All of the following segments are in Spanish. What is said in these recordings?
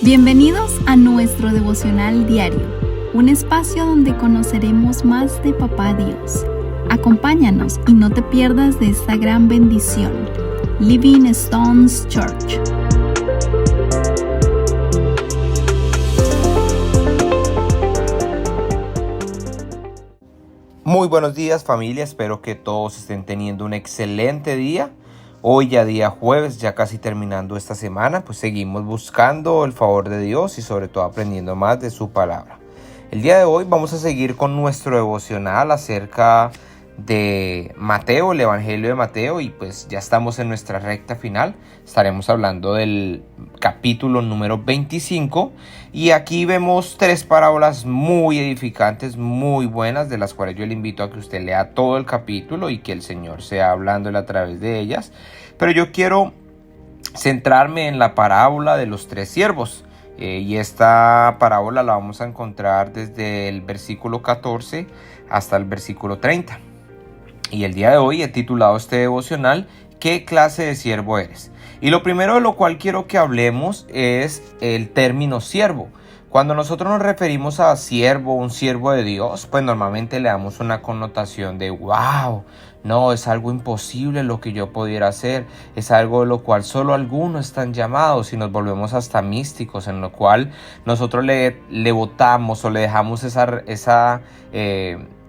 Bienvenidos a nuestro devocional diario, un espacio donde conoceremos más de Papá Dios. Acompáñanos y no te pierdas de esta gran bendición. Living Stones Church. Muy buenos días, familia, espero que todos estén teniendo un excelente día. Hoy ya día jueves, ya casi terminando esta semana, pues seguimos buscando el favor de Dios y sobre todo aprendiendo más de su palabra. El día de hoy vamos a seguir con nuestro devocional acerca de Mateo, el Evangelio de Mateo, y pues ya estamos en nuestra recta final. Estaremos hablando del capítulo número 25 y aquí vemos tres parábolas muy edificantes, muy buenas, de las cuales yo le invito a que usted lea todo el capítulo y que el Señor sea hablándole a través de ellas. Pero yo quiero centrarme en la parábola de los tres siervos. Y esta parábola la vamos a encontrar desde el versículo 14 hasta el versículo 30. Y el día de hoy he titulado este devocional ¿Qué clase de siervo eres? Y lo primero de lo cual quiero que hablemos es el término siervo. Cuando nosotros nos referimos a siervo, un siervo de Dios, pues normalmente le damos una connotación de wow, no, es algo imposible lo que yo pudiera hacer, es algo de lo cual solo algunos están llamados y nos volvemos hasta místicos, en lo cual nosotros le votamos o le dejamos esa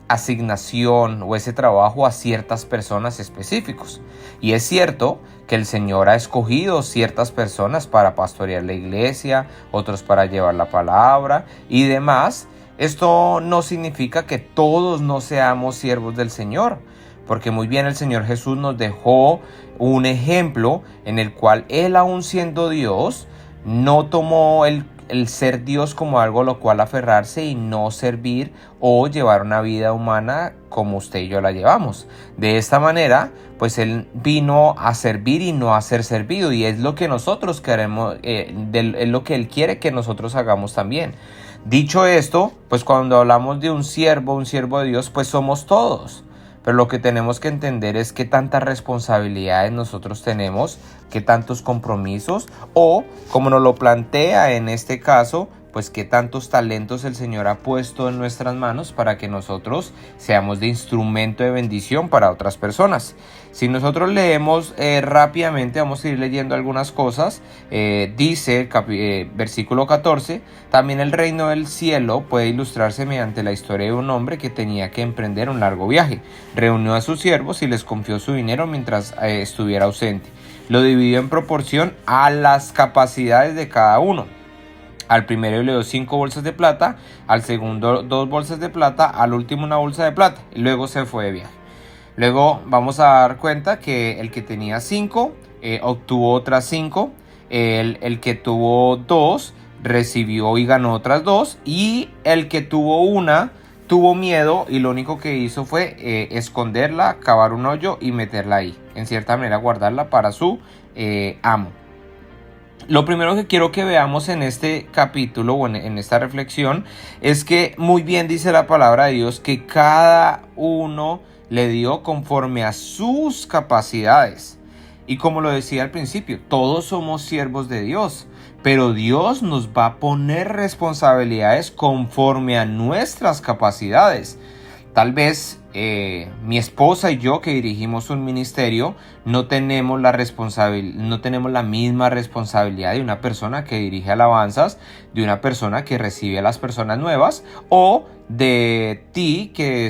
asignación o ese trabajo a ciertas personas específicos. Y es cierto que el Señor ha escogido ciertas personas para pastorear la iglesia, otros para llevar la palabra y demás. Esto no significa que todos no seamos siervos del Señor, porque muy bien el Señor Jesús nos dejó un ejemplo en el cual Él, aun siendo Dios, no tomó el ser Dios como algo a lo cual aferrarse y no servir o llevar una vida humana como usted y yo la llevamos. De esta manera, pues Él vino a servir y no a ser servido, y es lo que nosotros queremos, es lo que Él quiere que nosotros hagamos también. Dicho esto, pues cuando hablamos de un siervo de Dios, pues somos todos. Pero lo que tenemos que entender es qué tantas responsabilidades nosotros tenemos, qué tantos compromisos, o como nos lo plantea en este caso, pues qué tantos talentos el Señor ha puesto en nuestras manos para que nosotros seamos de instrumento de bendición para otras personas. Si nosotros leemos rápidamente, vamos a ir leyendo algunas cosas. Dice versículo 14, también el reino del cielo puede ilustrarse mediante la historia de un hombre que tenía que emprender un largo viaje. Reunió a sus siervos y les confió su dinero mientras estuviera ausente. Lo dividió en proporción a las capacidades de cada uno. Al primero le dio 5 bolsas de plata, al segundo 2 bolsas de plata, al último una bolsa de plata, y luego se fue de viaje. Luego vamos a dar cuenta que el que tenía 5 obtuvo otras 5, el que tuvo 2 recibió y ganó otras 2, y el que tuvo una tuvo miedo y lo único que hizo fue esconderla, cavar un hoyo y meterla ahí, en cierta manera guardarla para su amo. Lo primero que quiero que veamos en este capítulo o en esta reflexión es que muy bien dice la palabra de Dios que cada uno le dio conforme a sus capacidades. Y como lo decía al principio, todos somos siervos de Dios, pero Dios nos va a poner responsabilidades conforme a nuestras capacidades. Tal vez mi esposa y yo, que dirigimos un ministerio, no tenemos la misma responsabilidad de una persona que dirige alabanzas, de una persona que recibe a las personas nuevas, o de ti que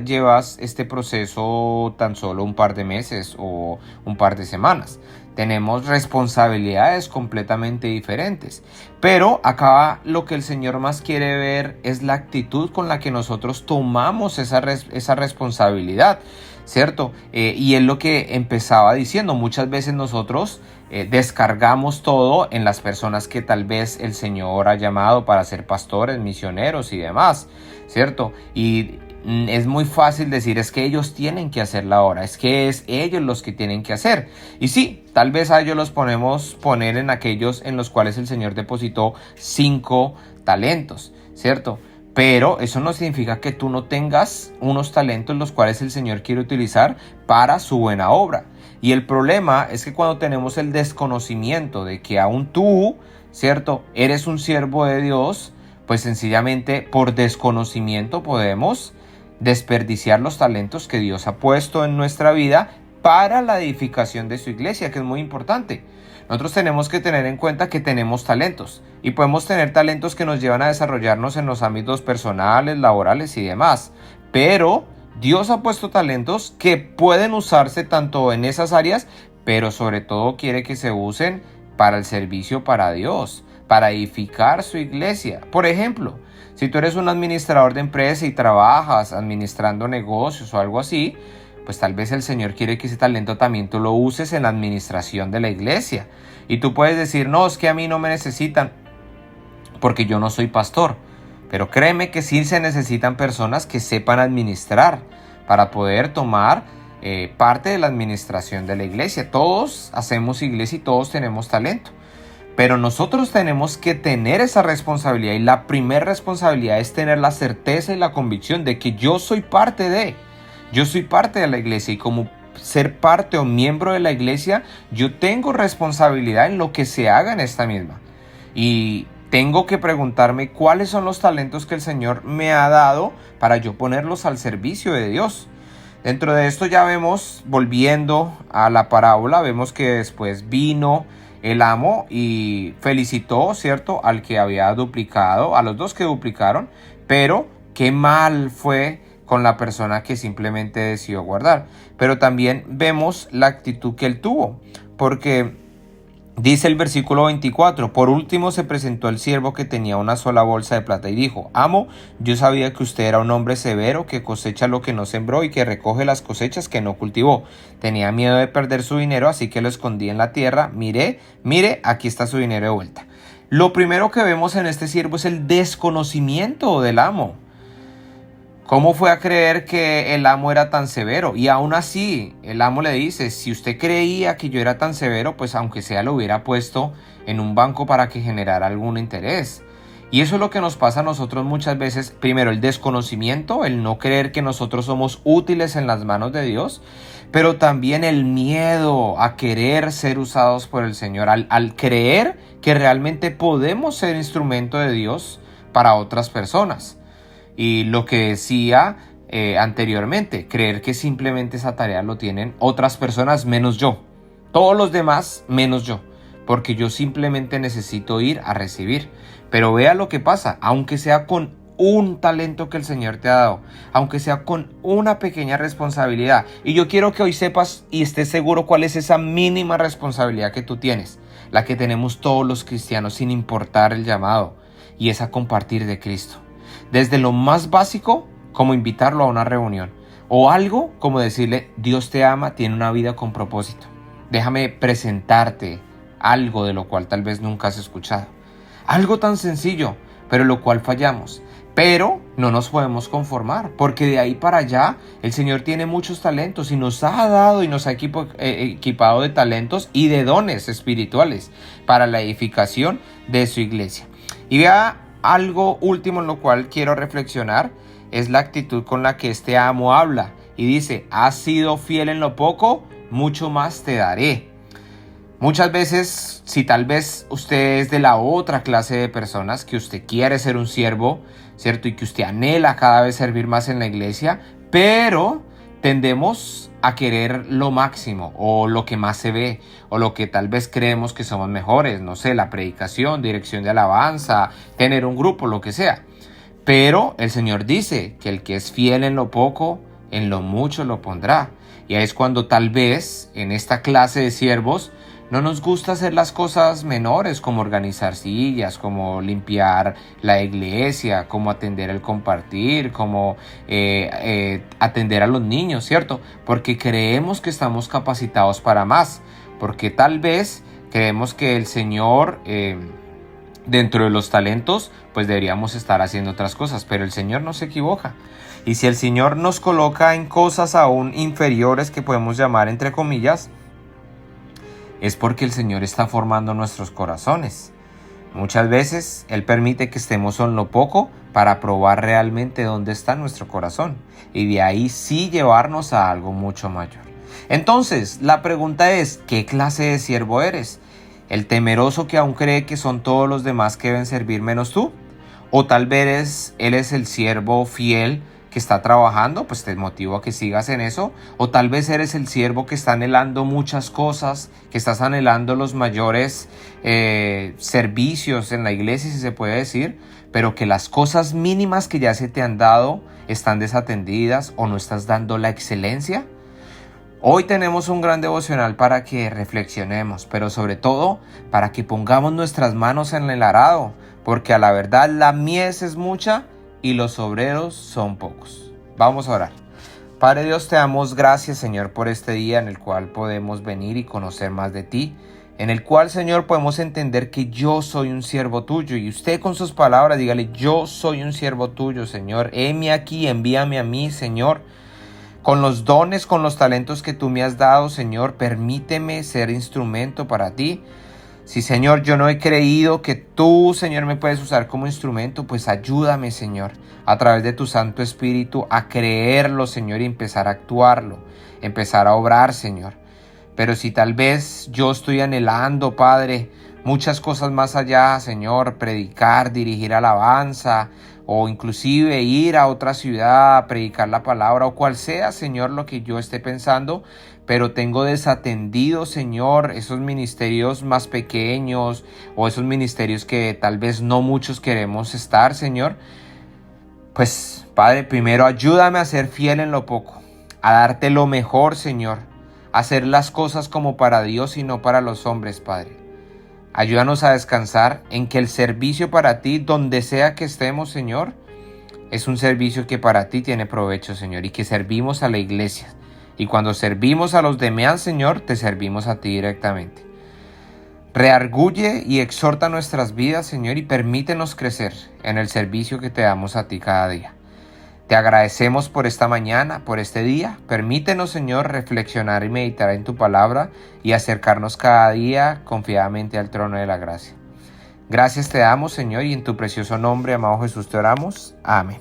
llevas este proceso tan solo un par de meses o un par de semanas. Tenemos responsabilidades completamente diferentes. Pero acá lo que el Señor más quiere ver es la actitud con la que nosotros tomamos esa responsabilidad, ¿cierto? Y es lo que empezaba diciendo. Muchas veces nosotros descargamos todo en las personas que tal vez el Señor ha llamado para ser pastores, misioneros y demás, ¿cierto? Y es muy fácil decir, es que ellos tienen que hacer la obra, es que es ellos los que tienen que hacer. Y sí, tal vez a ellos los poner en aquellos en los cuales el Señor depositó 5 talentos, ¿cierto? Pero eso no significa que tú no tengas unos talentos los cuales el Señor quiere utilizar para su buena obra. Y el problema es que cuando tenemos el desconocimiento de que aún tú, ¿cierto?, eres un siervo de Dios, pues sencillamente por desconocimiento podemos desperdiciar los talentos que Dios ha puesto en nuestra vida para la edificación de su iglesia, que es muy importante. Nosotros tenemos que tener en cuenta que tenemos talentos y podemos tener talentos que nos llevan a desarrollarnos en los ámbitos personales, laborales y demás, pero Dios ha puesto talentos que pueden usarse tanto en esas áreas, pero sobre todo quiere que se usen para el servicio para Dios, para edificar su iglesia. Por ejemplo, si tú eres un administrador de empresa y trabajas administrando negocios o algo así, pues tal vez el Señor quiere que ese talento también tú lo uses en la administración de la iglesia. Y tú puedes decir, no, es que a mí no me necesitan porque yo no soy pastor. Pero créeme que sí se necesitan personas que sepan administrar para poder tomar parte de la administración de la iglesia. Todos hacemos iglesia y todos tenemos talento. Pero nosotros tenemos que tener esa responsabilidad. Y la primera responsabilidad es tener la certeza y la convicción de que yo soy parte de... Yo soy parte de la iglesia y como ser parte o miembro de la iglesia, yo tengo responsabilidad en lo que se haga en esta misma. Y tengo que preguntarme cuáles son los talentos que el Señor me ha dado para yo ponerlos al servicio de Dios. Dentro de esto ya vemos, volviendo a la parábola, vemos que después vino el amo y felicitó, ¿cierto?, al que había duplicado, a los dos que duplicaron, pero qué mal fue con la persona que simplemente decidió guardar. Pero también vemos la actitud que él tuvo, porque dice el versículo 24, por último se presentó el siervo que tenía una sola bolsa de plata y dijo, amo, yo sabía que usted era un hombre severo, que cosecha lo que no sembró y que recoge las cosechas que no cultivó. Tenía miedo de perder su dinero, así que lo escondí en la tierra. Mire, aquí está su dinero de vuelta. Lo primero que vemos en este siervo es el desconocimiento del amo. ¿Cómo fue a creer que el amo era tan severo? Y aún así, el amo le dice, si usted creía que yo era tan severo, pues aunque sea lo hubiera puesto en un banco para que generara algún interés. Y eso es lo que nos pasa a nosotros muchas veces. Primero, el desconocimiento, el no creer que nosotros somos útiles en las manos de Dios, pero también el miedo a querer ser usados por el Señor, al creer que realmente podemos ser instrumento de Dios para otras personas. Y lo que decía anteriormente, creer que simplemente esa tarea lo tienen otras personas menos yo. Todos los demás menos yo. Porque yo simplemente necesito ir a recibir. Pero vea lo que pasa, aunque sea con un talento que el Señor te ha dado, aunque sea con una pequeña responsabilidad. Y yo quiero que hoy sepas y estés seguro cuál es esa mínima responsabilidad que tú tienes. La que tenemos todos los cristianos sin importar el llamado. Y es a compartir de Cristo. Desde lo más básico, como invitarlo a una reunión. O algo como decirle, Dios te ama, tiene una vida con propósito. Déjame presentarte algo de lo cual tal vez nunca has escuchado. Algo tan sencillo, pero lo cual fallamos. Pero no nos podemos conformar, porque de ahí para allá el Señor tiene muchos talentos y nos ha dado y nos ha equipado de talentos y de dones espirituales para la edificación de su iglesia. Y vea, algo último en lo cual quiero reflexionar es la actitud con la que este amo habla y dice, has sido fiel en lo poco, mucho más te daré. Muchas veces, si tal vez usted es de la otra clase de personas, que usted quiere ser un siervo, ¿cierto? Y que usted anhela cada vez servir más en la iglesia, pero tendemos a querer lo máximo o lo que más se ve o lo que tal vez creemos que somos mejores, no sé, la predicación, dirección de alabanza, tener un grupo, lo que sea. Pero el Señor dice que el que es fiel en lo poco, en lo mucho lo pondrá. Y ahí es cuando tal vez en esta clase de siervos no nos gusta hacer las cosas menores como organizar sillas, como limpiar la iglesia, como atender el compartir, como atender a los niños, ¿cierto? Porque creemos que estamos capacitados para más, porque tal vez creemos que el Señor, dentro de los talentos, pues deberíamos estar haciendo otras cosas, pero el Señor no se equivoca. Y si el Señor nos coloca en cosas aún inferiores que podemos llamar entre comillas, es porque el Señor está formando nuestros corazones. Muchas veces Él permite que estemos en lo poco para probar realmente dónde está nuestro corazón y de ahí sí llevarnos a algo mucho mayor. Entonces, la pregunta es, ¿qué clase de siervo eres? ¿El temeroso que aún cree que son todos los demás que deben servir menos tú? ¿O tal vez eres el siervo fiel que está trabajando? Pues te motivo a que sigas en eso. ¿O tal vez eres el siervo que está anhelando muchas cosas, que estás anhelando los mayores servicios en la iglesia, si se puede decir, pero que las cosas mínimas que ya se te han dado están desatendidas o no estás dando la excelencia? Hoy tenemos un gran devocional para que reflexionemos, pero sobre todo para que pongamos nuestras manos en el arado, porque a la verdad la mies es mucha y los obreros son pocos. Vamos a orar. Padre Dios, te damos gracias, Señor, por este día en el cual podemos venir y conocer más de ti, en el cual, Señor, podemos entender que yo soy un siervo tuyo, y usted con sus palabras dígale: yo soy un siervo tuyo, Señor, heme aquí, envíame a mí, Señor. Con los dones, con los talentos que tú me has dado, Señor, permíteme ser instrumento para ti. Si, Señor, yo no he creído que tú, Señor, me puedes usar como instrumento, pues ayúdame, Señor, a través de tu Santo Espíritu a creerlo, Señor, y empezar a actuarlo, empezar a obrar, Señor. Pero si tal vez yo estoy anhelando, Padre, muchas cosas más allá, Señor, predicar, dirigir alabanza, o inclusive ir a otra ciudad a predicar la palabra, o cual sea, Señor, lo que yo esté pensando, pero tengo desatendido, Señor, esos ministerios más pequeños, o esos ministerios que tal vez no muchos queremos estar, Señor, pues, Padre, primero ayúdame a ser fiel en lo poco, a darte lo mejor, Señor, a hacer las cosas como para Dios y no para los hombres, Padre. Ayúdanos a descansar en que el servicio para ti, donde sea que estemos, Señor, es un servicio que para ti tiene provecho, Señor, y que servimos a la iglesia. Y cuando servimos a los demás, Señor, te servimos a ti directamente. Reargulle y exhorta nuestras vidas, Señor, y permítenos crecer en el servicio que te damos a ti cada día. Te agradecemos por esta mañana, por este día. Permítenos, Señor, reflexionar y meditar en tu palabra y acercarnos cada día confiadamente al trono de la gracia. Gracias te damos, Señor, y en tu precioso nombre, amado Jesús, te oramos. Amén.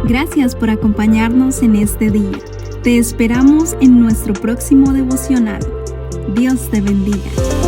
Gracias por acompañarnos en este día. Te esperamos en nuestro próximo devocional. Dios te bendiga.